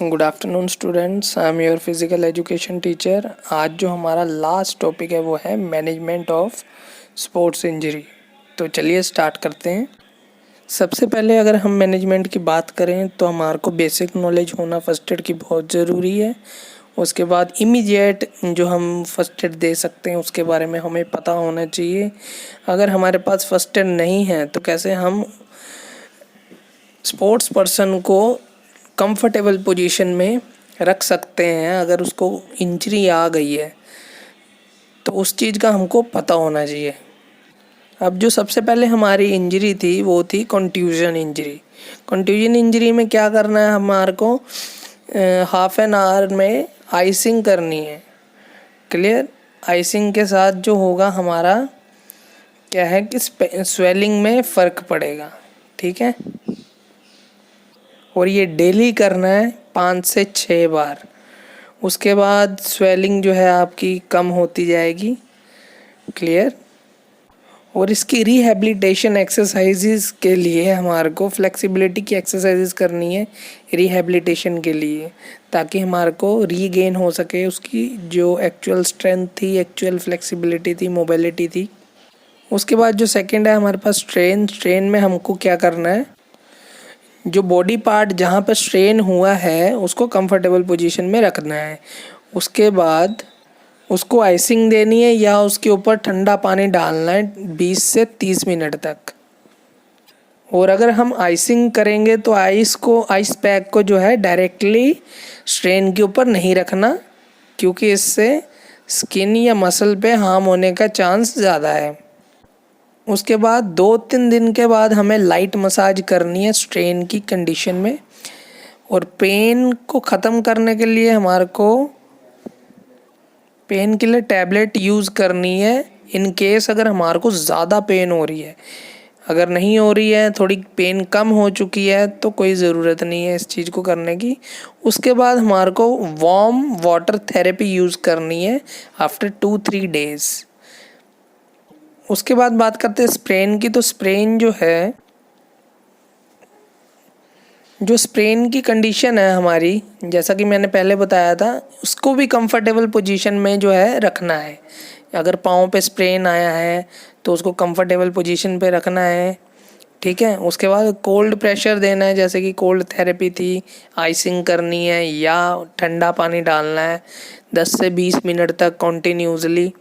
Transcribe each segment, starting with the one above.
Good afternoon students, I am your physical education teacher. आज जो हमारा लास्ट टॉपिक है वो है मैनेजमेंट ऑफ स्पोर्ट्स इंजरी। तो चलिए स्टार्ट करते हैं। सबसे पहले अगर हम मैनेजमेंट की बात करें तो हमारे को बेसिक नॉलेज होना फर्स्ट एड की बहुत ज़रूरी है। उसके बाद इमीडिएट जो हम फर्स्ट एड दे सकते हैं उसके बारे में हमें पता होना चाहिए। अगर हमारे पास फर्स्ट एड नहीं है तो कैसे हम स्पोर्ट्स पर्सन को कंफर्टेबल पोजीशन में रख सकते हैं। अगर उसको इंजरी आ गई है तो उस चीज़ का हमको पता होना चाहिए। अब जो सबसे पहले हमारी इंजरी थी वो थी कंट्यूजन इंजरी। कंट्यूजन इंजरी में क्या करना है, हमारे को हाफ एन आवर में आइसिंग करनी है। क्लियर। आइसिंग के साथ जो होगा हमारा क्या है कि स्वेलिंग में फ़र्क पड़ेगा। ठीक है, और ये डेली करना है 5 से 6 बार। उसके बाद स्वेलिंग जो है आपकी कम होती जाएगी। क्लियर। और इसकी रिहैबिलिटेशन एक्सरसाइजेज के लिए हमारे को फ्लेक्सिबिलिटी की एक्सरसाइजेज करनी है रिहैबिलिटेशन के लिए, ताकि हमारे को रीगेन हो सके उसकी जो एक्चुअल स्ट्रेंथ थी, एक्चुअल फ्लेक्सिबिलिटी थी, मोबिलिटी थी। उसके बाद जो सेकंड है हमारे पास स्ट्रेन में हमको क्या करना है, जो बॉडी पार्ट जहाँ पर स्ट्रेन हुआ है उसको कंफर्टेबल पोजीशन में रखना है। उसके बाद उसको आइसिंग देनी है या उसके ऊपर ठंडा पानी डालना है 20 से 30 मिनट तक। और अगर हम आइसिंग करेंगे तो आइस पैक को जो है डायरेक्टली स्ट्रेन के ऊपर नहीं रखना, क्योंकि इससे स्किन या मसल पे हार्म होने का चांस ज़्यादा है। उसके बाद 2-3 दिन के बाद हमें लाइट मसाज करनी है स्ट्रेन की कंडीशन में। और पेन को ख़त्म करने के लिए हमारे को पेन किलर टैबलेट यूज़ करनी है इन केस अगर हमारे को ज़्यादा पेन हो रही है। अगर नहीं हो रही है, थोड़ी पेन कम हो चुकी है, तो कोई ज़रूरत नहीं है इस चीज़ को करने की। उसके बाद हमारे को वार्म वाटर थेरेपी यूज़ करनी है आफ्टर 2-3 डेज़। उसके बाद बात करते हैं स्प्रेन की। तो स्प्रेन जो है, जो स्प्रेन की कंडीशन है हमारी, जैसा कि मैंने पहले बताया था, उसको भी कंफर्टेबल पोजीशन में जो है रखना है। अगर पाँव पे स्प्रेन आया है तो उसको कंफर्टेबल पोजीशन पे रखना है। ठीक है। उसके बाद कोल्ड प्रेशर देना है, जैसे कि कोल्ड थेरेपी थी, आइसिंग करनी है या ठंडा पानी डालना है 10 से 20 मिनट तक कंटिन्यूसली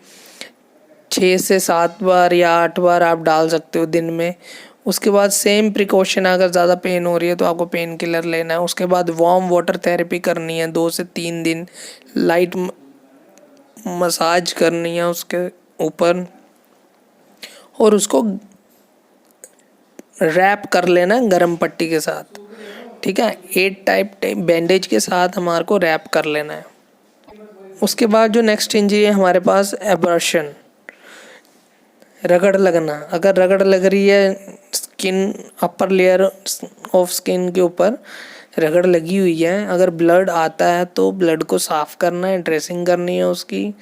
6 से 7 बार या 8 बार आप डाल सकते हो दिन में। उसके बाद सेम प्रिकॉशन, अगर ज़्यादा पेन हो रही है तो आपको पेन किलर लेना है। उसके बाद वार्म वाटर थेरेपी करनी है 2 से 3 दिन, लाइट मसाज करनी है उसके ऊपर, और उसको रैप कर लेना गर्म पट्टी के साथ। ठीक है, 8 टाइप बैंडेज के साथ हमारे को रैप कर लेना है। उसके बाद जो नेक्स्ट इंजरी है हमारे पास एबर्शन, रगड़ लगना। अगर रगड़ लग रही है skin, upper layer of skin के ऊपर रगड़ लगी हुई है, अगर ब्लड आता है तो ब्लड को साफ़ करना है, ड्रेसिंग करनी है उसकी,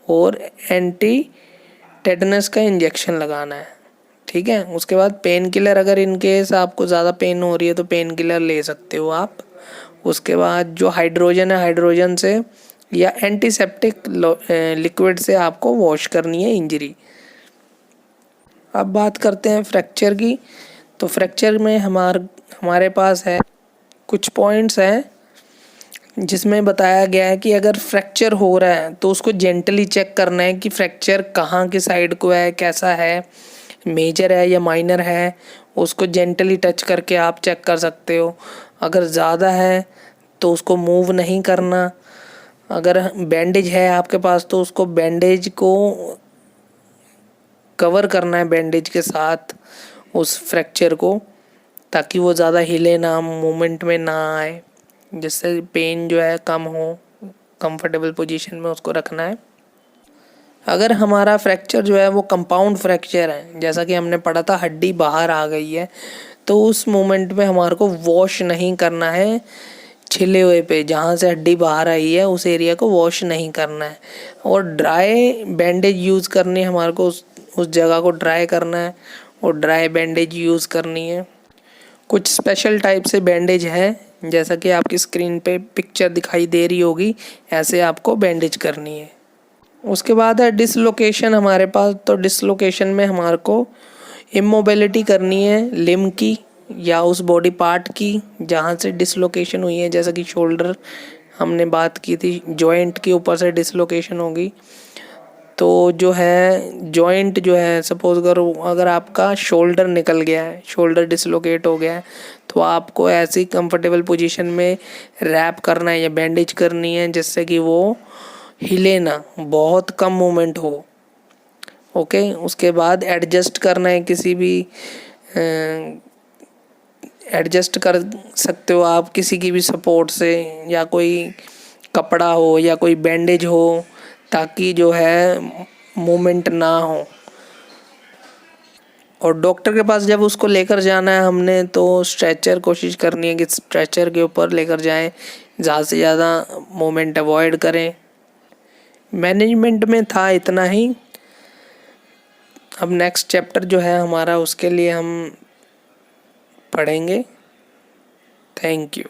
और एंटी टेटनस का इंजेक्शन लगाना है। ठीक है। उसके बाद पेन किलर, अगर इन केस आपको ज़्यादा पेन हो रही है तो पेन किलर ले सकते हो आप। उसके बाद जो हाइड्रोजन है, हाइड्रोजन से या एंटीसेप्टिक लिक्विड से आपको वॉश करनी है इंजरी। अब बात करते हैं फ्रैक्चर की। तो फ्रैक्चर में हमारे पास है कुछ पॉइंट्स हैं जिसमें बताया गया है कि अगर फ्रैक्चर हो रहा है तो उसको जेंटली चेक करना है कि फ्रैक्चर कहाँ की साइड को है, कैसा है, मेजर है या माइनर है। उसको जेंटली टच करके आप चेक कर सकते हो। अगर ज़्यादा है तो उसको मूव नहीं करना। अगर बैंडेज है आपके पास तो उसको बैंडेज को कवर करना है बैंडेज के साथ उस फ्रैक्चर को, ताकि वो ज़्यादा हिले ना, मूवमेंट में ना आए, जिससे पेन जो है कम हो। कंफर्टेबल पोजीशन में उसको रखना है। अगर हमारा फ्रैक्चर जो है वो कंपाउंड फ्रैक्चर है, जैसा कि हमने पढ़ा था हड्डी बाहर आ गई है, तो उस मोमेंट में हमारे को वॉश नहीं करना है। छिले हुए पे जहाँ से हड्डी बाहर आई है उस एरिया को वॉश नहीं करना है, और ड्राई बैंडेज यूज़ करनी है हमारे को। उस जगह को ड्राई करना है और ड्राई बैंडेज यूज़ करनी है। कुछ स्पेशल टाइप से बैंडेज है जैसा कि आपकी स्क्रीन पे पिक्चर दिखाई दे रही होगी, ऐसे आपको बैंडेज करनी है। उसके बाद है डिसलोकेशन हमारे पास। तो डिसलोकेशन में हमारे को इमोबिलिटी करनी है लिम्ब की या उस बॉडी पार्ट की जहाँ से डिसलोकेशन हुई है। जैसा कि शोल्डर हमने बात की थी, जॉइंट के ऊपर से डिसलोकेशन होगी। तो जो है जॉइंट जो है, सपोज करो अगर आपका शोल्डर निकल गया है, शोल्डर डिसलोकेट हो गया है, तो आपको ऐसी कंफर्टेबल पोजीशन में रैप करना है या बैंडेज करनी है जिससे कि वो हिले ना, बहुत कम मूवमेंट हो। ओके, उसके बाद एडजस्ट करना है, किसी भी एडजस्ट कर सकते हो आप किसी की भी सपोर्ट से, या कोई कपड़ा हो या कोई बैंडेज हो, ताकि जो है मूवमेंट ना हो। और डॉक्टर के पास जब उसको लेकर जाना है हमने, तो स्ट्रेचर कोशिश करनी है कि स्ट्रेचर के ऊपर लेकर जाएं, ज़्यादा से ज़्यादा मूवमेंट अवॉइड करें। मैनेजमेंट में था इतना ही। अब नेक्स्ट चैप्टर जो है हमारा, उसके लिए हम पढ़ेंगे। Thank you.